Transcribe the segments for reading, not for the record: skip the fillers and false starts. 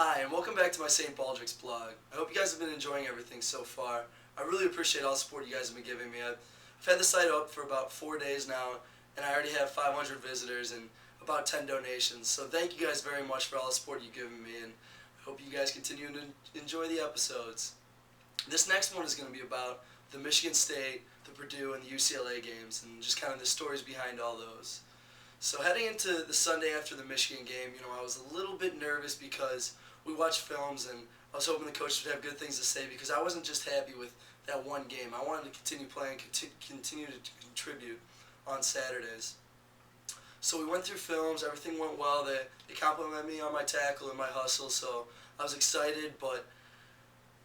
Hi, and welcome back to my St. Baldrick's blog. I hope you guys have been enjoying everything so far. I really appreciate all the support you guys have been giving me. I've had the site up for about 4 days now, and I already have 500 visitors and about 10 donations. So thank you guys very much for all the support you've given me, and I hope you guys continue to enjoy the episodes. This next one is going to be about the Michigan State, the Purdue, and the UCLA games, and just kind of the stories behind all those. So heading into the Sunday after the Michigan game, I was a little bit nervous because we watched films and I was hoping the coach would have good things to say because I wasn't just happy with that one game. I wanted to continue playing, continue to contribute on Saturdays. So we went through films, everything went well. They complimented me on my tackle and my hustle, so I was excited, but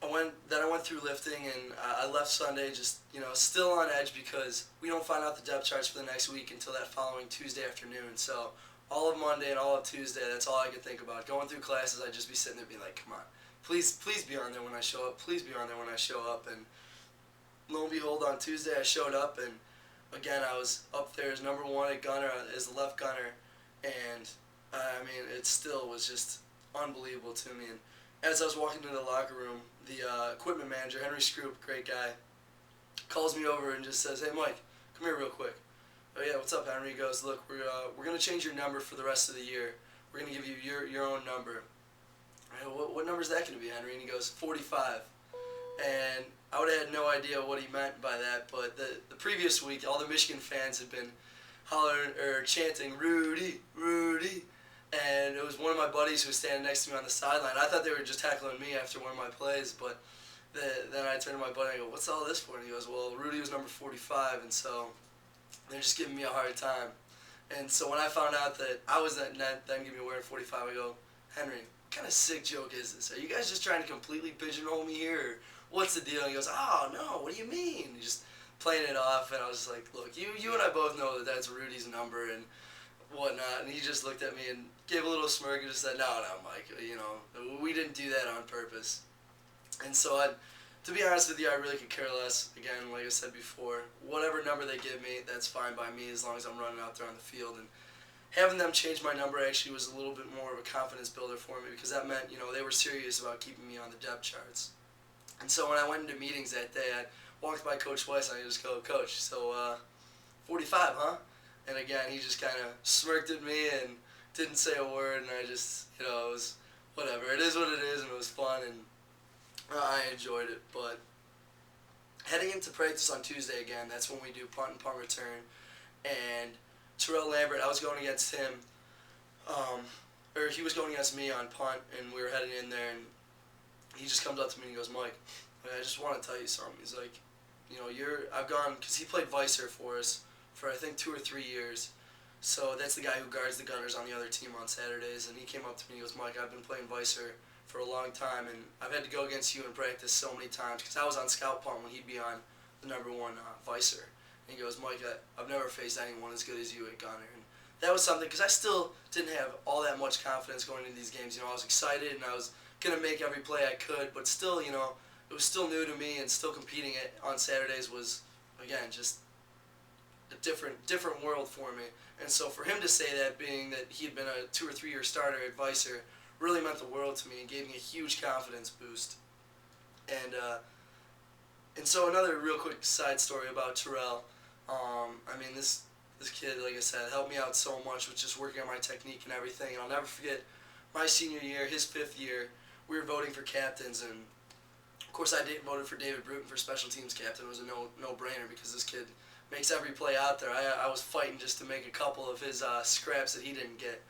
I went through lifting, and I left Sunday just, still on edge because we don't find out the depth charts for the next week until that following Tuesday afternoon. So all of Monday and all of Tuesday, that's all I could think about. Going through classes, I'd just be sitting there being like, come on, please be on there when I show up. Please be on there when I show up. And lo and behold, on Tuesday I showed up, and again, I was up there as number one at gunner, as the left gunner, and it still was just unbelievable to me. And as I was walking into the locker room, the equipment manager, Henry Scroop, great guy, calls me over and just says, "Hey, Mike, come here real quick." "Oh yeah, what's up, Henry?" He goes, "Look, we're gonna change your number for the rest of the year. We're gonna give you your own number." I go, "What number is that gonna be, Henry?" And he goes, 45. And I would have had no idea what he meant by that, but the previous week, all the Michigan fans had been hollering or chanting, "Rudy, Rudy." And it was one of my buddies who was standing next to me on the sideline. I thought they were just tackling me after one of my plays, but then I turned to my buddy and I go, "What's all this for?" And he goes, "Well, Rudy was number 45, and so they're just giving me a hard time." And so when I found out that I was then going to be wearing 45, I go, "Henry, what kind of sick joke is this? Are you guys just trying to completely pigeonhole me here, or what's the deal?" And he goes, "Oh, no, what do you mean?" He's just playing it off, and I was just like, "Look, you and I both know that that's Rudy's number and whatnot." And he just looked at me and gave a little smirk and just said, "No, Mike, we didn't do that on purpose." And so to be honest with you, I really could care less. Again, like I said before, whatever number they give me, that's fine by me as long as I'm running out there on the field. And having them change my number actually was a little bit more of a confidence builder for me because that meant, they were serious about keeping me on the depth charts. And so when I went into meetings that day, I walked by Coach Weiss and I just go, "Coach, so 45, huh?" And again, he just kind of smirked at me and didn't say a word, and I just, it was whatever. It is what it is, and it was fun, and I enjoyed it. But heading into practice on Tuesday again, that's when we do punt and punt return. And Terrell Lambert, I was going against him, or he was going against me on punt, and we were heading in there, and he just comes up to me and he goes, "Mike, I just want to tell you something." He's like, I've gone, because he played Vicer for us for I think 2 or 3 years. So that's the guy who guards the Gunners on the other team on Saturdays. And he came up to me and he goes, "Mike, I've been playing Vicer for a long time, and I've had to go against you in practice so many times because I was on scout punt when he'd be on the number one Vicer." And he goes, "Mike, I've never faced anyone as good as you at Gunner." And that was something, because I still didn't have all that much confidence going into these games. I was excited and I was going to make every play I could, but still, it was still new to me, and still competing on Saturdays was, again, just a different world for me. And so for him to say that, being that he had been a 2 or 3 year starter at Vicer, really meant the world to me and gave me a huge confidence boost. And so another real quick side story about Terrell. This kid, like I said, helped me out so much with just working on my technique and everything. And I'll never forget my senior year, his 5th year, we were voting for captains, and of course I voted for David Bruton for special teams captain. It was a no-brainer because this kid makes every play out there. I was fighting just to make a couple of his scraps that he didn't get.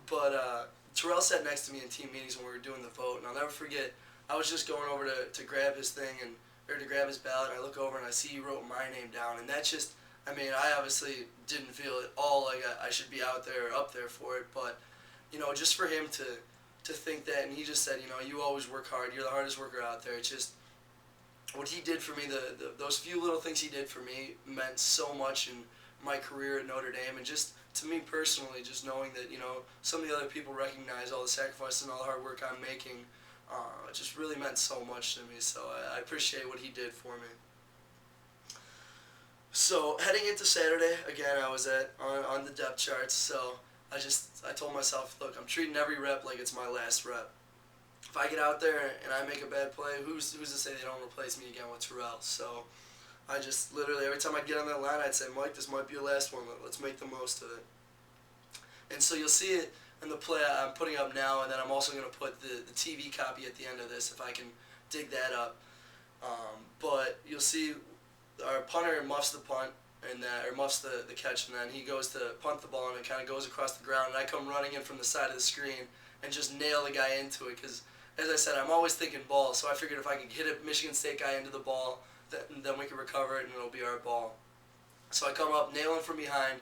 But Terrell sat next to me in team meetings when we were doing the vote, and I'll never forget, I was just going over to grab his thing, or to grab his ballot, and I look over and I see he wrote my name down, and that just, I obviously didn't feel at all like I should be out there or up there for it, but, just for him to think that, and he just said, "You always work hard, you're the hardest worker out there." It's just, what he did for me, those few little things he did for me meant so much in my career at Notre Dame, and just to me personally, just knowing that, some of the other people recognize all the sacrifice and all the hard work I'm making, it just really meant so much to me. So I appreciate what he did for me. So heading into Saturday, again, I was on the depth charts, so I told myself, look, I'm treating every rep like it's my last rep. if I get out there and I make a bad play, who's to say they don't replace me again with Terrell? So I just literally, every time I'd get on that line, I'd say, Mike, this might be your last one. Let's make the most of it. And so you'll see it in the play I'm putting up now, and then I'm also going to put the TV copy at the end of this if I can dig that up. But you'll see our punter muffs the punt, or muffs the catch, and then he goes to punt the ball, and it kind of goes across the ground, and I come running in from the side of the screen and just nail the guy into it, because, as I said, I'm always thinking ball, so I figured if I could hit a Michigan State guy into the ball, then we can recover it, and it'll be our ball. So I come up, nail him from behind,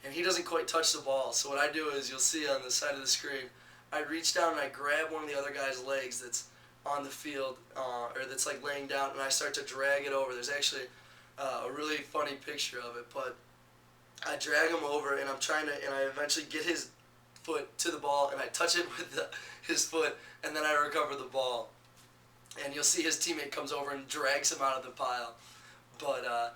and he doesn't quite touch the ball. So what I do is, you'll see on the side of the screen, I reach down and I grab one of the other guy's legs that's on the field, or that's like laying down, and I start to drag it over. There's actually a really funny picture of it, but I drag him over, and I eventually get his foot to the ball, and I touch it with his foot, and then I recover the ball. And you'll see his teammate comes over and drags him out of the pile. But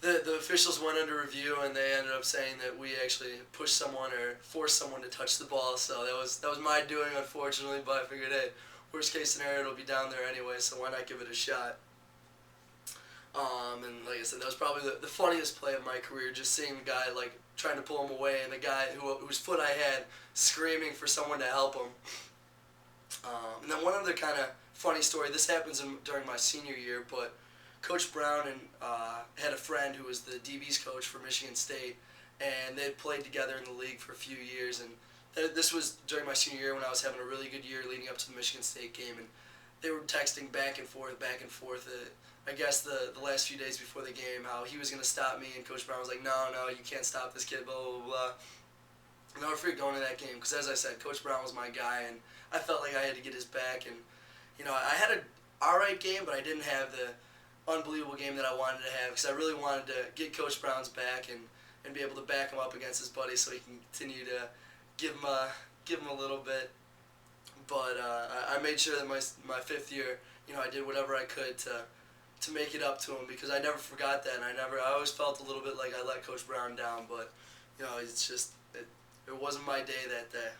the officials went under review, and they ended up saying that we actually pushed someone or forced someone to touch the ball. So that was my doing, unfortunately. But I figured, hey, worst case scenario, it'll be down there anyway, so why not give it a shot? And like I said, that was probably the funniest play of my career, just seeing the guy like trying to pull him away, and the guy whose foot I had screaming for someone to help him. And then one other kind of funny story. This happens during my senior year, but Coach Brown had a friend who was the DB's coach for Michigan State, and they had played together in the league for a few years. And this was during my senior year when I was having a really good year leading up to the Michigan State game, and they were texting back and forth. I guess the last few days before the game, how he was going to stop me, and Coach Brown was like, no, you can't stop this kid, blah, blah, blah. And I was free going to that game, because as I said, Coach Brown was my guy, and I felt like I had to get his back. And, I had an alright game, but I didn't have the unbelievable game that I wanted to have, because I really wanted to get Coach Brown's back and be able to back him up against his buddies so he can continue to give him a little bit. But I made sure that my fifth year, I did whatever I could to make it up to him, because I never forgot that, and I always felt a little bit like I let Coach Brown down, but it's just it wasn't my day that day.